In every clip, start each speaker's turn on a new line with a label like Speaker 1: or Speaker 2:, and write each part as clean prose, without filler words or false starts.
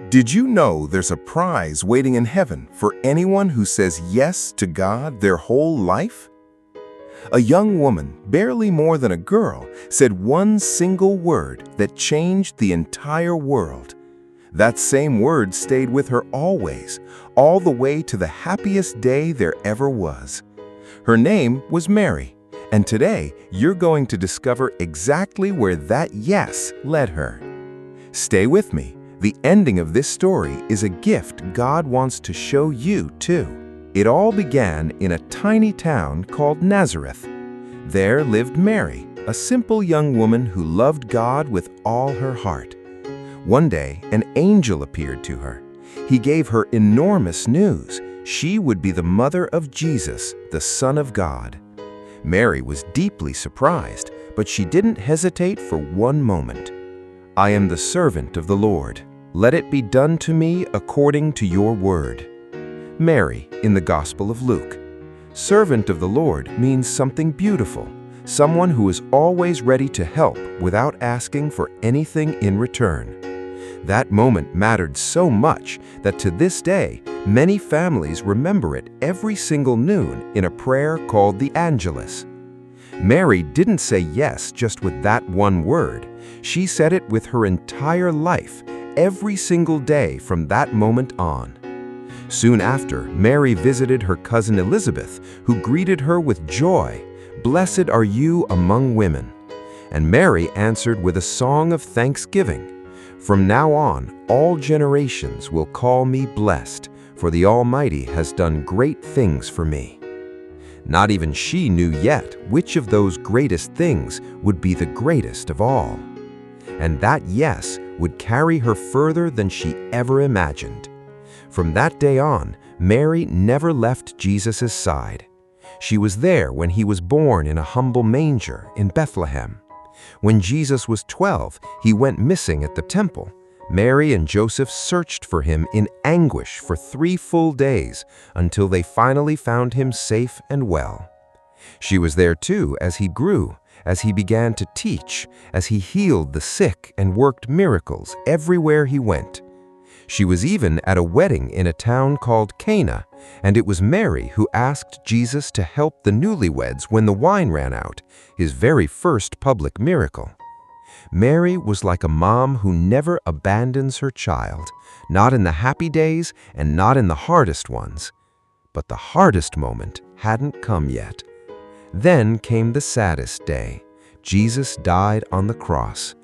Speaker 1: Did you know there's a prize waiting in heaven for anyone who says yes to God their whole life? A young woman, barely more than a girl, said one single word that changed the entire world. That same word stayed with her always, all the way to the happiest day there ever was. Her name was Mary, and today you're going to discover exactly where that yes led her. Stay with me. The ending of this story is a gift God wants to show you too. It all began in a tiny town called Nazareth. There lived Mary, a simple young woman who loved God with all her heart. One day, an angel appeared to her. He gave her enormous news. She would be the mother of Jesus, the Son of God. Mary was deeply surprised, but she didn't hesitate for one moment. "I am the servant of the Lord. Let it be done to me according to your word." Mary, in the Gospel of Luke. Servant of the Lord means something beautiful, someone who is always ready to help without asking for anything in return. That moment mattered so much that to this day, many families remember it every single noon in a prayer called the Angelus. Mary didn't say yes just with that one word. She said it with her entire life, every single day from that moment on. Soon after, Mary visited her cousin Elizabeth, who greeted her with joy. "Blessed are you among women." And Mary answered with a song of thanksgiving. "From now on, all generations will call me blessed, for the Almighty has done great things for me." Not even she knew yet which of those greatest things would be the greatest of all. And that yes would carry her further than she ever imagined. From that day on, Mary never left Jesus' side. She was there when he was born in a humble manger in Bethlehem. When Jesus was 12, he went missing at the temple. Mary and Joseph searched for him in anguish for 3 full days until they finally found him safe and well. She was there too as he grew, as he began to teach, as he healed the sick and worked miracles everywhere he went. She was even at a wedding in a town called Cana, and it was Mary who asked Jesus to help the newlyweds when the wine ran out, his very first public miracle. Mary was like a mom who never abandons her child, not in the happy days and not in the hardest ones. But the hardest moment hadn't come yet. Then came the saddest day. Jesus died on the cross.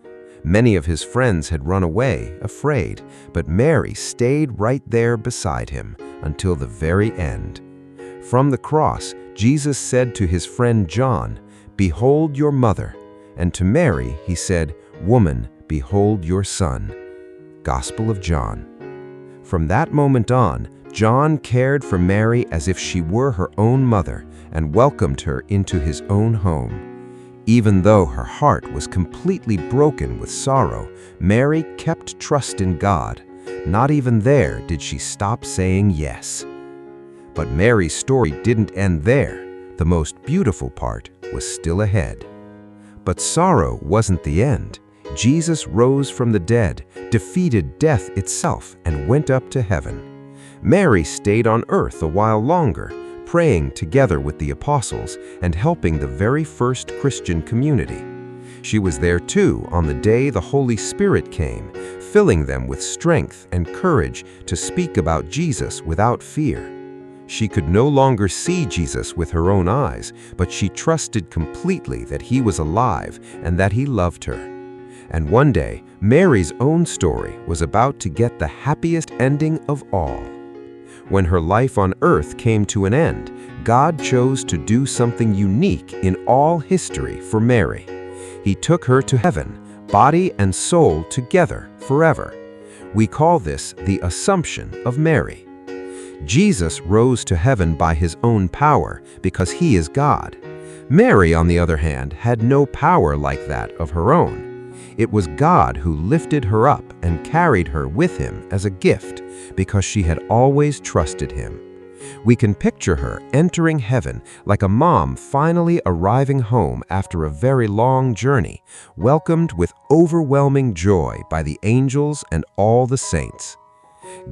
Speaker 1: Many of his friends had run away, afraid, but Mary stayed right there beside him until the very end. From the cross, Jesus said to his friend John, "Behold your mother." And to Mary, he said, "Woman, behold your son." Gospel of John. From that moment on, John cared for Mary as if she were her own mother and welcomed her into his own home. Even though her heart was completely broken with sorrow, Mary kept trust in God. Not even there did she stop saying yes. But Mary's story didn't end there. The most beautiful part was still ahead. But sorrow wasn't the end. Jesus rose from the dead, defeated death itself, and went up to heaven. Mary stayed on earth a while longer, praying together with the apostles and helping the very first Christian community. She was there too on the day the Holy Spirit came, filling them with strength and courage to speak about Jesus without fear. She could no longer see Jesus with her own eyes, but she trusted completely that he was alive and that he loved her. And one day, Mary's own story was about to get the happiest ending of all. When her life on earth came to an end, God chose to do something unique in all history for Mary. He took her to heaven, body and soul together forever. We call this the Assumption of Mary. Jesus rose to heaven by his own power because he is God. Mary, on the other hand, had no power like that of her own. It was God who lifted her up and carried her with him as a gift because she had always trusted him.
Speaker 2: We can picture her entering heaven like a mom finally arriving home after a very long journey, welcomed with overwhelming joy by the angels and all the saints.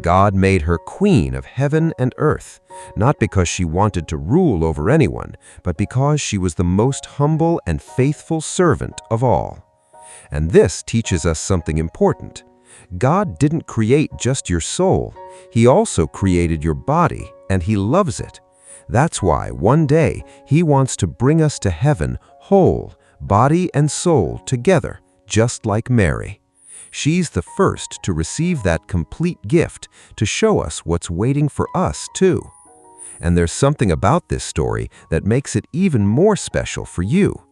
Speaker 2: God made her queen of heaven and earth, not because she wanted to rule over anyone, but because she was the most humble and faithful servant of all. And this teaches us something important. God didn't create just your soul. He also created your body, and He loves it. That's why one day He wants to bring us to heaven whole, body and soul together, just like Mary. She's the first to receive that complete gift to show us what's waiting for us too. And there's something about this story that makes it even more special for you.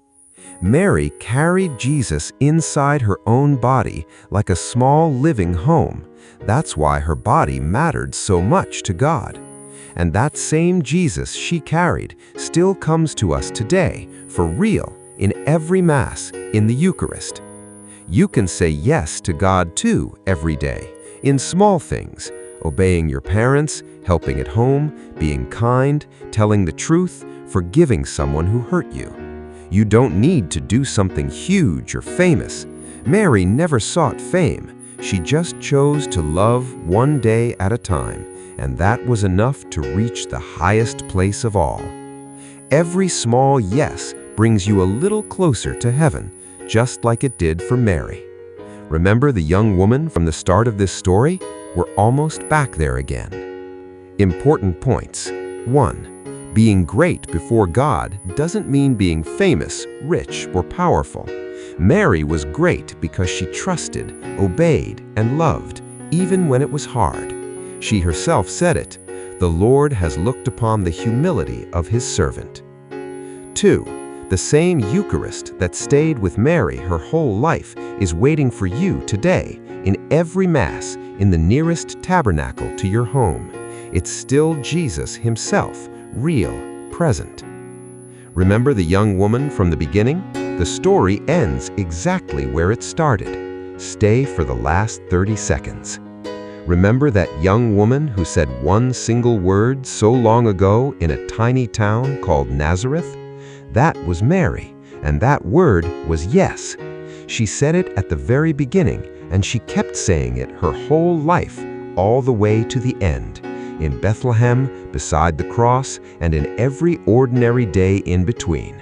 Speaker 2: Mary carried Jesus inside her own body like a small living home. That's why her body mattered so much to God. And that same Jesus she carried still comes to us today, for real, in every Mass, in the Eucharist. You can say yes to God too every day, in small things, obeying your parents, helping at home, being kind, telling the truth, forgiving someone who hurt you. You don't need to do something huge or famous. Mary never sought fame. She just chose to love one day at a time, and that was enough to reach the highest place of all. Every small yes brings you a little closer to heaven, just like it did for Mary. Remember the young woman from the start of this story? We're almost back there again. Important points. 1. Being great before God doesn't mean being famous, rich, or powerful. Mary was great because she trusted, obeyed, and loved, even when it was hard. She herself said it, "The Lord has looked upon the humility of His servant." 2. The same Eucharist that stayed with Mary her whole life is waiting for you today, in every Mass, in the nearest tabernacle to your home. It's still Jesus Himself, real, present. Remember the young woman from the beginning? The story ends exactly where it started. Stay for the last 30 seconds. Remember that young woman who said one single word so long ago in a tiny town called Nazareth? That was Mary, and that word was yes. She said it at the very beginning, and she kept saying it her whole life, all the way to the end, in Bethlehem, beside the cross, and in every ordinary day in between.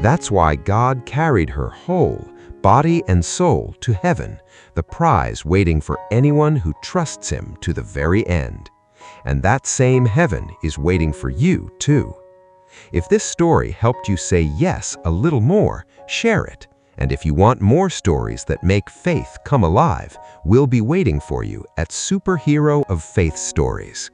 Speaker 2: That's why God carried her whole, body and soul, to heaven, the prize waiting for anyone who trusts Him to the very end. And that same heaven is waiting for you too. If this story helped you say yes a little more, share it. And if you want more stories that make faith come alive, we'll be waiting for you at Superhero of Faith Stories.